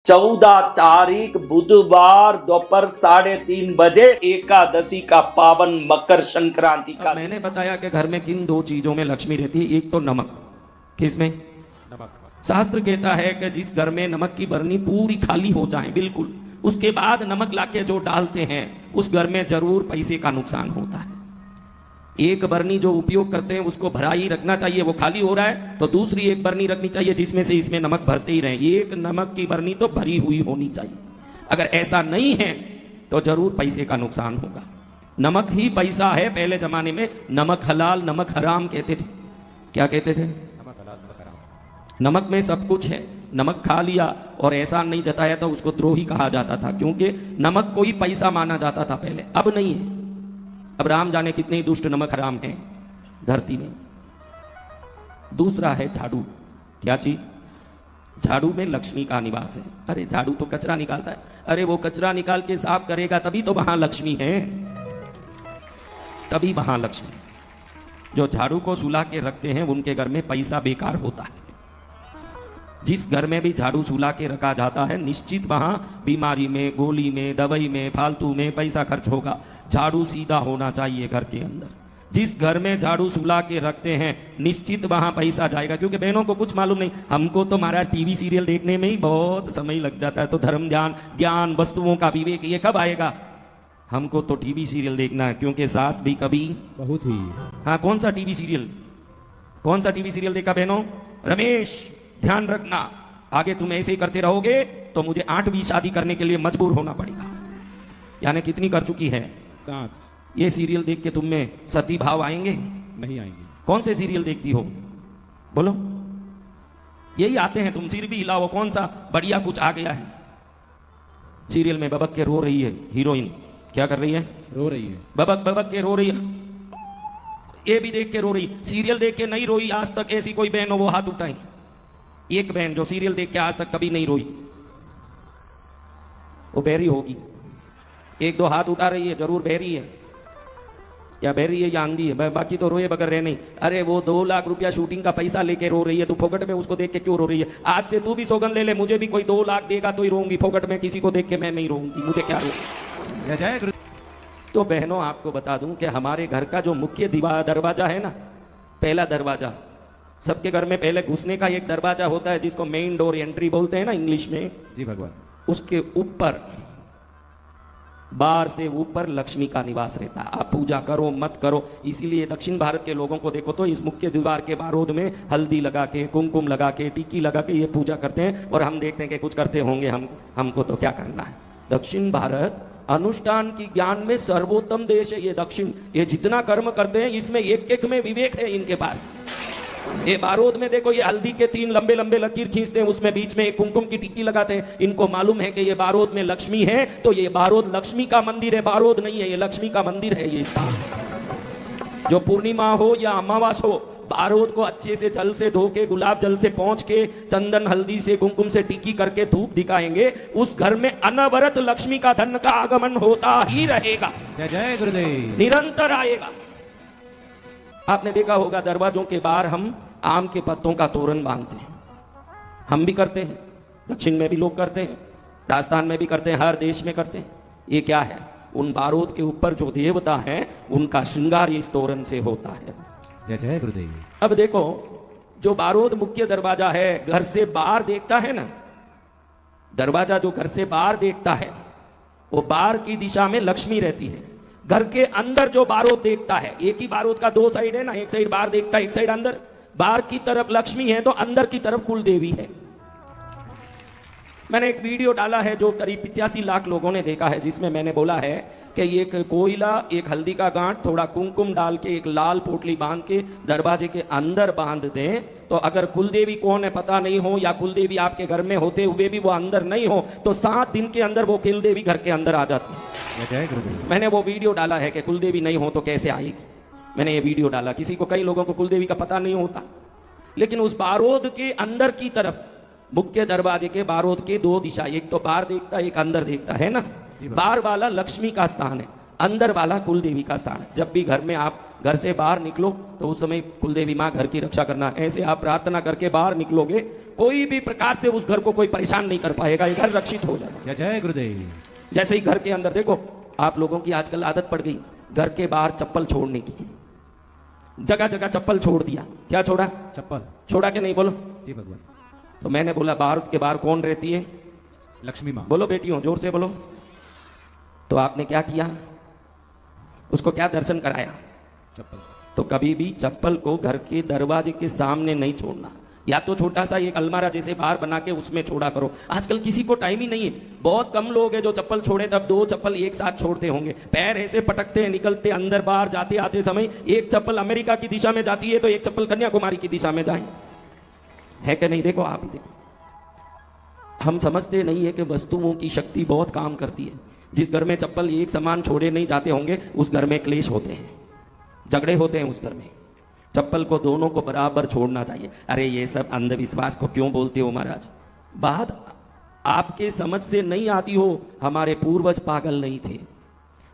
14 तारीख बुधवार दोपहर 3:30 बजे एकादशी का पावन मकर संक्रांति का। मैंने बताया कि घर में किन दो चीजों में लक्ष्मी रहती है। एक तो नमक, किसमें? नमक। शास्त्र कहता है कि जिस घर में नमक की बरनी पूरी खाली हो जाए बिल्कुल, उसके बाद नमक लाके जो डालते हैं उस घर में जरूर पैसे का नुकसान होता है। एक बरनी जो उपयोग करते हैं उसको भरा ही रखना चाहिए, वो खाली हो रहा है तो दूसरी एक बरनी रखनी चाहिए जिसमें से इसमें नमक भरते ही रहे। एक नमक की बरनी तो भरी हुई होनी चाहिए। अगर ऐसा नहीं है तो जरूर पैसे का नुकसान होगा। नमक ही पैसा है। पहले जमाने में नमक हलाल नमक हराम कहते थे। क्या कहते थे? नमक हलाल नमक हराम। नमक में सब कुछ है। नमक खा लिया और एहसान नहीं जताया तो उसको द्रोही कहा जाता था, क्योंकि नमक को ही पैसा माना जाता था पहले। अब नहीं है। अब राम जाने कितने ही दुष्ट नमक हराम हैं धरती में। दूसरा है झाड़ू। क्या चीज? झाड़ू में लक्ष्मी का निवास है। अरे झाड़ू तो कचरा निकालता है। अरे वो कचरा निकाल के साफ करेगा तभी तो वहां लक्ष्मी है, तभी वहां लक्ष्मी। जो झाड़ू को सुला के रखते हैं उनके घर में पैसा बेकार होता है। जिस घर में भी झाड़ू सुला के रखा जाता है निश्चित वहां बीमारी में, गोली में, दवाई में, फालतू में पैसा खर्च होगा। झाड़ू सीधा होना चाहिए घर के अंदर। जिस घर में झाड़ू सुला के रखते हैं निश्चित वहां पैसा जाएगा। क्योंकि बहनों को कुछ मालूम नहीं, हमको तो महाराज टीवी सीरियल देखने में ही बहुत समय लग जाता है। तो धर्म ध्यान ज्ञान वस्तुओं का विवेक ये कब आएगा? हमको तो टीवी सीरियल देखना है, क्योंकि सास भी कभी बहुत ही। हाँ, कौन सा टीवी सीरियल? कौन सा टीवी सीरियल देखा बहनों? रमेश, ध्यान रखना, आगे तुम ऐसे ही करते रहोगे तो मुझे 8वीं शादी करने के लिए मजबूर होना पड़ेगा। यानी कितनी कर चुकी है? 7। ये सीरियल देख के तुम में सती भाव आएंगे? नहीं आएंगे। कौन से सीरियल देखती हो? बोलो। यही आते हैं। तुम सिर भी हिलाओ, कौन सा बढ़िया कुछ आ गया है? सीरियल में बबक के रो रही है हीरोइन। क्या कर रही है? रो रही है। बबक बबक के रो रही है। ये भी देख के रो रही। सीरियल देख के नहीं रोई आज तक ऐसी कोई बहन हो वो हाथ उठाई। एक बहन जो सीरियल देख के आज तक कभी नहीं रोई, वो बहरी होगी। एक दो हाथ उठा रही है, जरूर बहरी है। या बहरी है या आंधी है, बाकी तो रोए बगैर रह नहीं। अरे वो 2 लाख रुपया शूटिंग का पैसा लेके रो रही है, तू फोकट में उसको देख के क्यों रो रही है? आज से तू भी सौगंध ले ले, मुझे भी कोई 2 लाख देगा तो ही रोऊंगी। फोकट में किसी को देख के मैं नहीं रोऊंगी, मुझे क्या रो। तो बहनों आपको बता दूं कि हमारे घर का जो मुख्य दरवाजा है ना, पहला दरवाजा, सबके घर में पहले घुसने का एक दरवाजा होता है जिसको मेन डोर एंट्री बोलते हैं ना इंग्लिश में। जी भगवान। उसके ऊपर, बाहर से ऊपर लक्ष्मी का निवास रहता है। आप पूजा करो मत करो, इसीलिए दक्षिण भारत के लोगों को देखो तो इस मुख्य द्वार के बारोद में हल्दी लगा के, कुमकुम लगा के, टिक्की लगा के ये पूजा करते हैं। और हम देखते हैं कि कुछ करते होंगे, हमको तो क्या करना है। दक्षिण भारत अनुष्ठान की ज्ञान में सर्वोत्तम देश है ये दक्षिण। ये जितना कर्म करते हैं इसमें एक एक में विवेक है इनके पास। ये बारोद में देखो, ये हल्दी के 3 लंबे लंबे लकीर खींचते हैं, उसमें बीच में एक कुमकुम की टिक्की लगाते हैं। इनको मालूम है कि ये बारोद में लक्ष्मी है, तो ये बारोद लक्ष्मी का मंदिर है, बारोद नहीं है, ये लक्ष्मी का मंदिर है। ये स्थान जो पूर्णिमा हो या अमावास हो, बारोद को अच्छे से जल से धो के, गुलाब जल से पहुंच के, चंदन हल्दी से कुमकुम से टिक्की करके धूप दिखाएंगे, उस घर में अनवरत लक्ष्मी का धन का आगमन होता ही रहेगा। जय जय गुरुदेव। निरंतर आएगा। आपने देखा होगा दरवाजों के बाहर हम आम के पत्तों का तोरण बांधते हैं। हम भी करते हैं, दक्षिण में भी लोग करते हैं, राजस्थान में भी करते हैं, हर देश में करते हैं। ये क्या है? उन बारूद के ऊपर जो देवता हैं उनका श्रृंगार इस तोरण से होता है। जय जय गुरुदेव। अब देखो, जो बारूद मुख्य दरवाजा है, घर से बाहर देखता है ना, दरवाजा जो घर से बाहर देखता है वो बाहर की दिशा में लक्ष्मी रहती है। घर के अंदर जो बारूद देखता है, एक ही बारूद का 2 साइड है ना, एक साइड बाहर देखता है, एक साइड अंदर। बाहर की तरफ लक्ष्मी है तो अंदर की तरफ कुल देवी है। मैंने एक वीडियो डाला है जो करीब 85 लाख लोगों ने देखा है, जिसमें मैंने बोला है कि एक कोयला, एक हल्दी का गांठ, थोड़ा कुमकुम डाल के, एक लाल पोटली बांध के दरवाजे के अंदर बांध दें तो अगर कुलदेवी कौन है पता नहीं हो, या कुलदेवी आपके घर में होते हुए भी वो अंदर नहीं हो, तो 7 दिन के अंदर वो कुलदेवी घर के अंदर आ जाती है। मैंने वो वीडियो डाला है कि कुलदेवी नहीं हो तो कैसे आएगी। मैंने ये वीडियो डाला। किसी को, कई लोगों को कुलदेवी का पता नहीं होता, लेकिन उस बारोद के अंदर की तरफ, मुख्य दरवाजे के बारोद के 2 दिशा, एक तो बाहर देखता है, एक अंदर देखता है ना। बाहर वाला लक्ष्मी का स्थान है, अंदर वाला कुल देवी का स्थान है। जब भी घर में आप घर से बाहर निकलो तो उस समय कुल देवी माँ घर की रक्षा करना। ऐसे आप प्रार्थना करके बाहर निकलोगे, कोई भी प्रकार से उस घर को कोई परेशान नहीं कर पाएगा, ये घर रक्षित हो जाएगा। जय जय गुरुदेव। जैसे ही घर के अंदर देखो, आप लोगों की आजकल आदत पड़ गई घर के बाहर चप्पल छोड़ने की, जगह जगह चप्पल छोड़ दिया। क्या छोड़ा? चप्पल छोड़ा कि नहीं? बोलो। जी भगवान। तो मैंने बोला बाहर के बाहर कौन रहती है? लक्ष्मी माँ। बोलो बेटियों, जोर से बोलो। तो आपने क्या किया? उसको क्या दर्शन कराया? चप्पल। तो कभी भी चप्पल को घर के दरवाजे के सामने नहीं छोड़ना, या तो छोटा सा एक अलमारा जैसे बाहर बना के उसमें छोड़ा करो। आजकल किसी को टाइम ही नहीं है, बहुत कम लोग हैं जो चप्पल छोड़े, तब 2 चप्पल एक साथ छोड़ते होंगे। पैर ऐसे पटकते हैं, निकलते अंदर बाहर जाते आते समय, एक चप्पल अमेरिका की दिशा में जाती है तो एक चप्पल कन्याकुमारी की दिशा में जाए, है कि नहीं? देखो, आप ही देखो। हम समझते नहीं है कि वस्तुओं की शक्ति बहुत काम करती है। जिस घर में चप्पल एक समान छोड़े नहीं जाते होंगे उस घर में क्लेश होते हैं, झगड़े होते हैं उस घर में। चप्पल को दोनों को बराबर छोड़ना चाहिए। अरे ये सब अंधविश्वास को क्यों बोलते हो महाराज? बात आपके समझ से नहीं आती हो। हमारे पूर्वज पागल नहीं थे,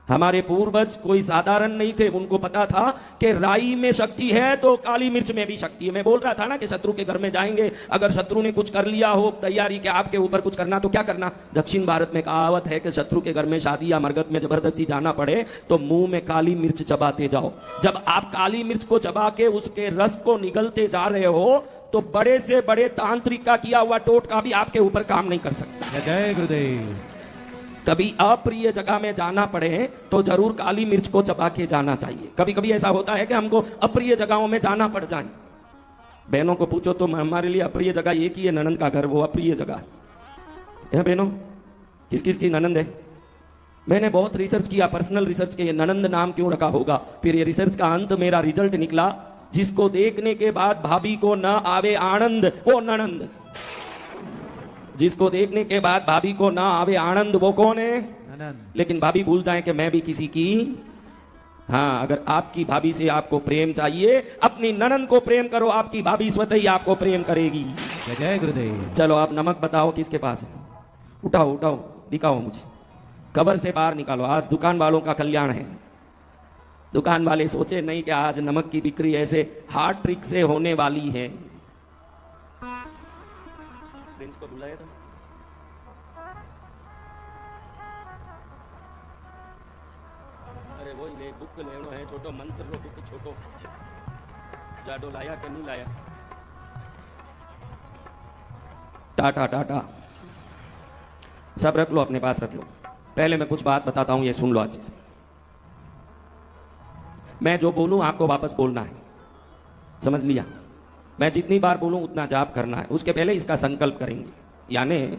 हमारे पूर्वज कोई साधारण नहीं थे। उनको पता था कि राई में शक्ति है तो काली मिर्च में भी शक्ति है। मैं बोल रहा था ना कि शत्रु के घर में जाएंगे, अगर शत्रु ने कुछ कर लिया हो तैयारी के आपके ऊपर कुछ करना, तो क्या करना? दक्षिण भारत में कहावत है कि शत्रु के घर में शादी या मरगत में जबरदस्ती जाना पड़े तो मुंह में काली मिर्च चबाते जाओ। जब आप काली मिर्च को चबा के उसके रस को निगलते जा रहे हो तो बड़े से बड़े तांत्रिक का किया हुआ टोटका भी आपके ऊपर काम नहीं कर सकता। जय जय गुरुदेव। कभी अप्रिय जगह में जाना पड़े तो जरूर काली मिर्च को चबा के जाना चाहिए। कभी कभी ऐसा होता है कि हमको अप्रिय जगहों में जाना पड़ जाए। बहनों को पूछो तो हमारे लिए अप्रिय जगह एक ही है, ननंद का घर, वो अप्रिय जगह है। बहनों, किस किस की ननंद है? मैंने बहुत रिसर्च किया, पर्सनल रिसर्च किया, ननंद नाम क्यों रखा होगा। फिर ये रिसर्च का अंत मेरा रिजल्ट निकला, जिसको देखने के बाद भाभी को न आवे आनंद वो ननंद। जिसको देखने के बाद भाभी को ना आवे आनंद वो कौन है? ननंद। लेकिन भाभी भूल जाए कि मैं भी किसी की। हाँ, अगर आपकी भाभी से आपको प्रेम चाहिए, अपनी ननंद को प्रेम करो, आपकी भाभी स्वतः ही आपको प्रेम करेगी। जय जय गुरुदेव। चलो आप नमक बताओ किसके पास है? उठाओ उठाओ, दिखाओ मुझे, कबर से बाहर निकालो। आज दुकान वालों का कल्याण है। दुकान वाले सोचे नहीं कि आज नमक की बिक्री ऐसे हार्ड ट्रिक से होने वाली है। प्रिंस को बुलाया था। अरे वो ले बुक लेनो है, छोटो मंत्र रो बुक छोटो जाडो लाया कि नहीं लाया? टाटा टाटा सब रख लो, अपने पास रख लो। पहले मैं कुछ बात बताता हूं, ये सुन लो अच्छे से। मैं जो बोलूं आपको वापस बोलना है, समझ लिया? मैं जितनी बार बोलूं उतना जाप करना है। उसके पहले इसका संकल्प करेंगे। यानी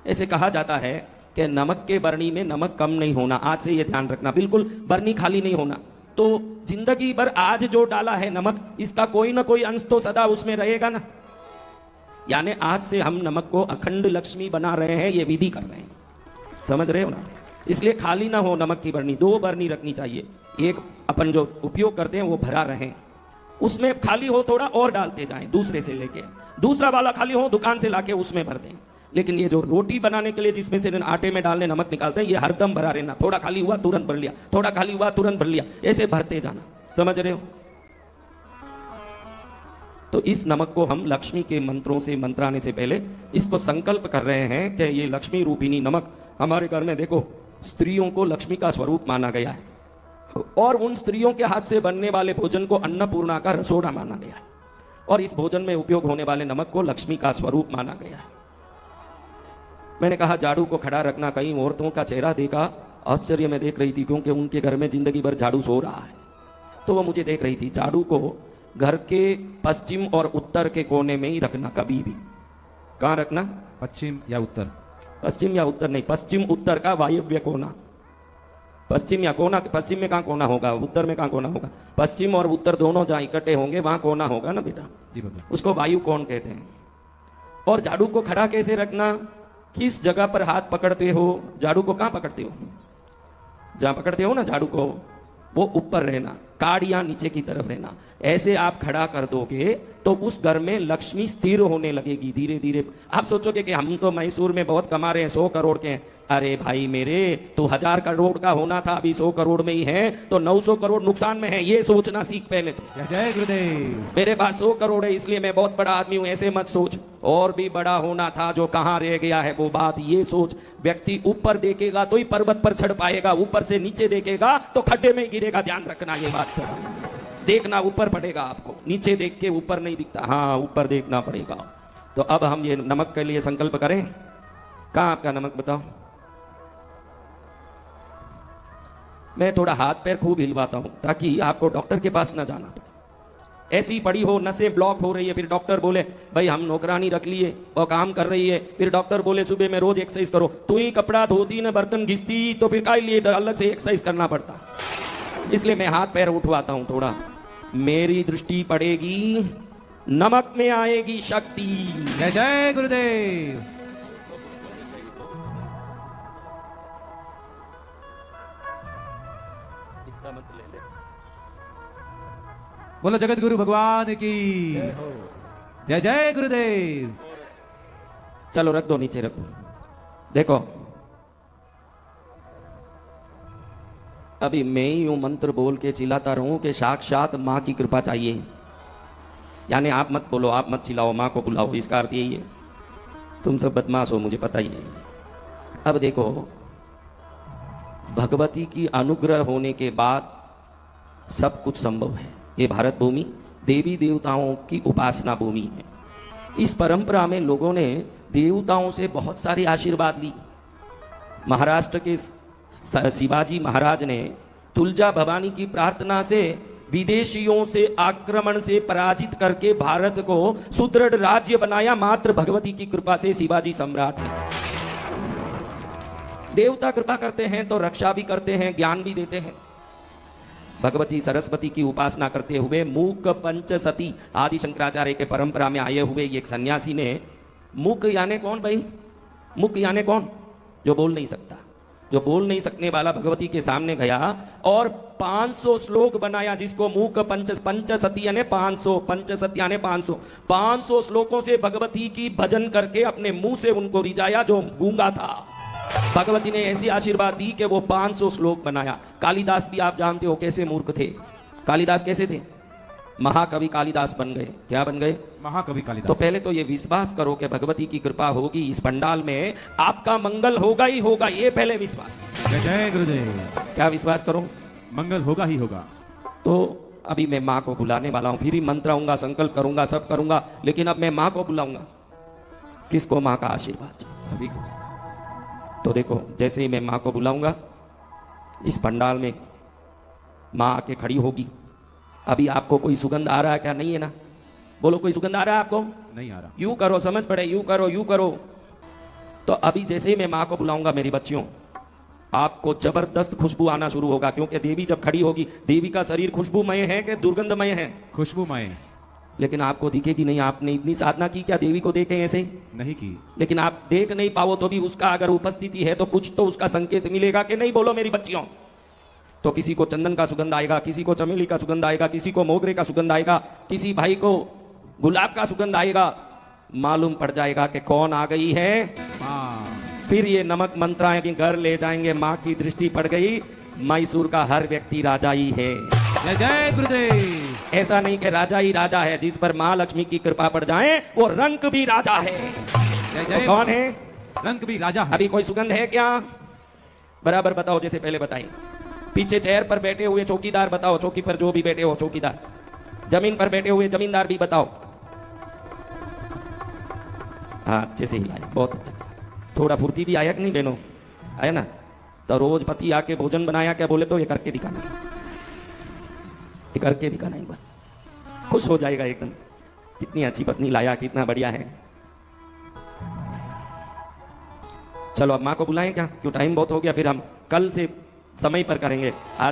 ऐसे कहा जाता है कि नमक के बरनी में नमक कम नहीं होना। आज से ये ध्यान रखना, बिल्कुल बरनी खाली नहीं होना। तो जिंदगी भर आज जो डाला है नमक, इसका कोई ना कोई अंश तो सदा उसमें रहेगा ना। यानी आज से हम नमक को अखंड लक्ष्मी बना रहे हैं, ये विधि कर रहे हैं, समझ रहे हो ना? इसलिए खाली ना हो नमक की बरनी। 2 बरनी रखनी चाहिए। एक अपन जो उपयोग करते हैं वो भरा रहे, उसमें खाली हो थोड़ा और डालते जाएं दूसरे से लेके। दूसरा वाला खाली हो दुकान से लाके उसमें भर दें। लेकिन ये जो रोटी बनाने के लिए जिसमें से आटे में डालने नमक निकालते हैं, ये हरदम भरा रहना। थोड़ा खाली हुआ तुरंत भर लिया, थोड़ा खाली हुआ तुरंत भर लिया, ऐसे भरते जाना। समझ रहे हो? तो इस नमक को हम लक्ष्मी के मंत्रों से मंत्राने से पहले इसको संकल्प कर रहे हैं कि ये लक्ष्मी रूपिणी नमक हमारे घर में, देखो स्त्रियों को लक्ष्मी का स्वरूप माना गया है और उन स्त्रियों के हाथ से बनने वाले भोजन को अन्नपूर्णा का रसोड़ा माना गया है और इस भोजन में उपयोग होने वाले नमक को लक्ष्मी का स्वरूप माना गया है। मैंने कहा झाड़ू को खड़ा रखना। कई औरतों का चेहरा देखा, आश्चर्य में देख रही थी, क्योंकि उनके घर में जिंदगी भर झाड़ू सो रहा है। तो वो मुझे देख रही थी। झाड़ू को घर के पश्चिम और उत्तर के कोने में ही रखना, कभी भी। कहाँ रखना? पश्चिम या उत्तर? पश्चिम या उत्तर नहीं, पश्चिम उत्तर का वायव्य कोना। पश्चिम या कोना, पश्चिम में कहाँ कोना होगा, उत्तर में कहाँ कोना होगा? पश्चिम और उत्तर दोनों जहाँ इकट्ठे होंगे वहां कोना होगा ना बेटा। जी बाबा। उसको वायु कोण कहते हैं। और झाड़ू को खड़ा कैसे रखना? किस जगह पर हाथ पकड़ते हो? झाड़ू को कहाँ पकड़ते हो? जहाँ पकड़ते हो ना झाड़ू को, वो ऊपर रहना, काड़ियां नीचे की तरफ रहना। ऐसे आप खड़ा कर दोगे तो उस घर में लक्ष्मी स्थिर होने लगेगी धीरे धीरे। आप सोचोगे कि हम तो मैसूर में बहुत कमा रहे हैं, 100 करोड़ के हैं। अरे भाई मेरे, तो 1000 करोड़ का होना था, अभी 100 करोड़ में ही है, तो 900 करोड़ नुकसान में है। ये सोचना सीख पहले तो। जय जय गुरुदेव। मेरे पास 100 करोड़ है इसलिए मैं बहुत बड़ा आदमी हूं, ऐसे मत सोच। और भी बड़ा होना था, जो कहां रह गया है वो बात ये सोच। व्यक्ति ऊपर देखेगा तो ही पर्वत पर चढ़ पाएगा, ऊपर से नीचे देखेगा तो खड्डे में गिरेगा। ध्यान रखना ये बात सर। देखना ऊपर पड़ेगा आपको, नीचे देख के ऊपर नहीं दिखता। हाँ, ऊपर देखना पड़ेगा। तो अब हम ये नमक के लिए संकल्प करें। कहां आपका नमक बताओ? मैं थोड़ा हाथ पैर खूब हिलवाता हूं ताकि आपको डॉक्टर के पास ना जाना पड़े। ऐसी पड़ी हो, नसें ब्लॉक हो रही है, फिर डॉक्टर बोले भाई हम नौकरानी रख लिए और काम कर रही है, फिर डॉक्टर बोले सुबह में रोज एक्सरसाइज करो। तू ही कपड़ा धोती न बर्तन घिसती तो फिर काय लिए अलग से एक्सरसाइज करना पड़ता। इसलिए मैं हाथ पैर उठवाता हूं थोड़ा। मेरी दृष्टि पड़ेगी, नमक में आएगी शक्ति। जय जय गुरुदेव। बोलो जगत गुरु भगवान की जय जय गुरुदेव। चलो रख दो, नीचे रख दो। देखो अभी मैं ही यूं मंत्र बोल के चिल्लाता रहूं कि साक्षात माँ की कृपा चाहिए। यानी आप मत बोलो, आप मत चिल्लाओ, माँ को बुलाओ, इसका अर्थ यही है। तुम सब बदमाश हो, मुझे पता ही है। अब देखो, भगवती की अनुग्रह होने के बाद सब कुछ संभव है। ये भारत भूमि देवी देवताओं की उपासना भूमि है। इस परंपरा में लोगों ने देवताओं से बहुत सारे आशीर्वाद ली। महाराष्ट्र के शिवाजी महाराज ने तुलजा भवानी की प्रार्थना से विदेशियों से आक्रमण से पराजित करके भारत को सुदृढ़ राज्य बनाया, मात्र भगवती की कृपा से। शिवाजी सम्राट ने, देवता कृपा करते हैं तो रक्षा भी करते हैं, ज्ञान भी देते हैं। भगवती सरस्वती की उपासना करते हुए मूक पंचसती आदि शंकराचार्य के परंपरा में आए हुए एक सन्यासी ने, मूक यानी कौन भाई? मूक यानी कौन? जो बोल नहीं सकता। जो बोल नहीं सकने वाला भगवती के सामने गया और 500 श्लोक बनाया, जिसको मूक पंचसती यानी 500, पंचसती यानी 500 श्लोकों से भगवती की भजन करके अपने मुंह से उनको रिझाया जो गूंगा था। भगवती ने ऐसी आशीर्वाद दी कि वो 500 श्लोक बनाया। कालिदास भी आप जानते हो कैसे मूर्ख थे। कालिदास कैसे थे? महाकवि कालिदास बन गए। क्या बन गए? महाकवि कालिदास। तो पहले तो ये विश्वास करो कि भगवती की कृपा होगी, इस पंडाल में आपका मंगल होगा ही होगा, ये पहले विश्वास। जय जय गुरुदेव। क्या विश्वास करो? मंगल होगा ही होगा। तो अभी मैं माँ को बुलाने वाला हूं, फिर ही मंत्र आऊंगा, संकल्प करूंगा, सब करूंगा, लेकिन अब मैं माँ को बुलाऊंगा। किसको? माँ का आशीर्वाद सभी को। तो देखो, जैसे ही मैं माँ को बुलाऊंगा, इस पंडाल में माँ आके खड़ी होगी। अभी आपको कोई सुगंध आ रहा है क्या? नहीं है ना? बोलो, कोई सुगंध आ रहा है आपको? नहीं आ रहा। यूं करो, समझ पड़े, यूं करो, यूं करो। तो अभी जैसे ही मैं माँ को बुलाऊंगा, मेरी बच्चियों, आपको जबरदस्त खुशबू आना शुरू होगा, क्योंकि देवी जब खड़ी होगी, देवी का शरीर खुशबूमय है कि दुर्गंधमय है? खुशबूमय। लेकिन आपको दिखेगी नहीं। आपने इतनी साधना की क्या देवी को देखे ऐसे? नहीं की। लेकिन आप देख नहीं पाओ तो भी उसका अगर उपस्थिति है तो कुछ तो उसका संकेत मिलेगा कि नहीं? बोलो मेरी बच्चियों। तो किसी को चंदन का सुगंध आएगा, किसी को चमेली का सुगंध आएगा, किसी को मोगरे का सुगंध आएगा, किसी भाई को गुलाब का सुगंध आएगा। मालूम पड़ जाएगा कि कौन आ गई है। फिर ये नमक मंत्राएं कि घर ले जाएंगे। माँ की दृष्टि पड़ गई, मैसूर का हर व्यक्ति राजा ही है। जय जय गुरुदेव। ऐसा नहीं कि राजा ही राजा है, जिस पर माँ लक्ष्मी की कृपा पड़ जाए वो रंक भी राजा है। जय जय। तो कौन है? रंक भी राजा है। अभी कोई सुगंध है क्या? बराबर बताओ, जैसे पहले बताई। पीछे चेयर पर बैठे हुए चौकीदार बताओ, चौकी पर जो भी बैठे हो चौकीदार। जमीन पर बैठे हुए जमींदार भी बताओ। हाँ, अच्छे से हिलाए, बहुत अच्छा। थोड़ा फुर्ती भी आया कि नहीं बहनों? आया ना? तो रोज पति आके भोजन बनाया क्या बोले तो ये करके दिखाना, ये करके दिखाना एक बार, खुश हो जाएगा एकदम। कितनी अच्छी पत्नी लाया, कितना बढ़िया है। चलो अब माँ को बुलाएं क्या? क्यों टाइम बहुत हो गया, फिर हम कल से समय पर करेंगे। आज